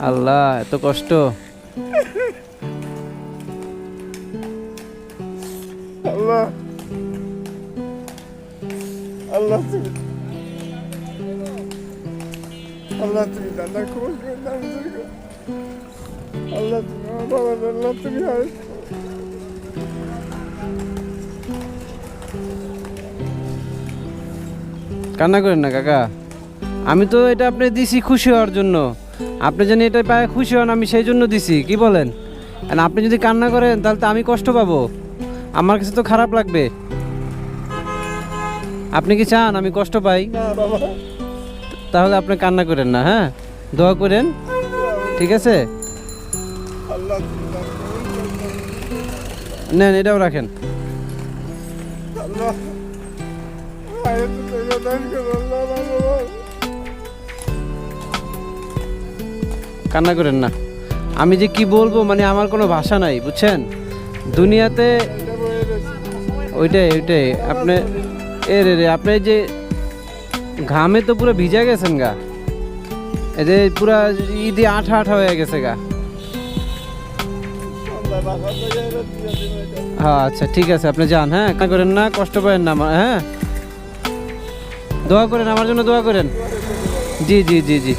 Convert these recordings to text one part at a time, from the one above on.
আল্লাহ, এত কষ্ট। আল্লাহ আল্লাহ তুমি আল্লাহ তুমি দাদা খবর করে দাম আল্লাহ তুমি আমার বাবার আল্লাহ তুমি কান্না করেন না কাকা, আমি তো এটা আপনি দিছি খুশি হওয়ার জন্য। আপনি জানি এটা পায়ে খুশি হন, আমি সেই জন্য দিছি। কি বলেন? আর আপনি যদি কান্না করেন তাহলে তো আমি কষ্ট পাবো, আমার কাছে তো খারাপ লাগবে। আপনি কি চান আমি কষ্ট পাই? না বাবা, তাহলে আপনি কান্না করেন না, হ্যাঁ, দোয়া করেন, ঠিক আছে? আল্লাহ তুমি দান করুন। নেন, এটাও রাখেন। আল্লাহ আয়াত থেকে দান করো আল্লাহ আমার বাবা। কান্না করেন না। আমি যে কি বলবো, মানে আমার কোনো ভাষা নাই, বুঝছেন? দুনিয়াতে এটা বয়ে রয়েছে। ওইটাই আপনি রে আপনি এই যে ঘামে তো পুরো ভিজা গেছেন গা, এই যে পুরা ঈদে আঠা আঠা হয়ে গেছে গা। আল্লাহ বাবা থেকে এলো দিয়ে দিন এটা। হ্যাঁ আচ্ছা ঠিক আছে, আপনি যান, হ্যাঁ, কান্না করেন না, কষ্ট পাবেন না আমার, হ্যাঁ। দোয়া করেন আমার জন্য, দোয়া করেন। জি জি জি জি,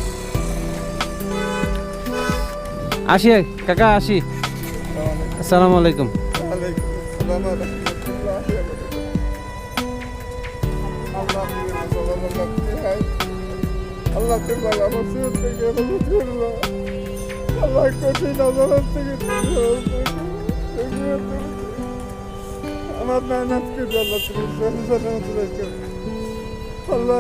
আসি কাকা, আসি। আসসালামু আলাইকুম। ওয়ালাইকুম আসসালাম ওয়া রাহমাতুল্লাহি ওয়া বারাকাতুহু। আল্লাহ তুমি আমার বাবা তুমি হাই। আল্লাহ তুমি বাবা মুসিবত থেকে মুক্তি করো। আল্লাহ কঠিন আদালত থেকে আমার মেহনত করে আল্লাহ তুমি জান্নাত নসিব করো। আল্লাহ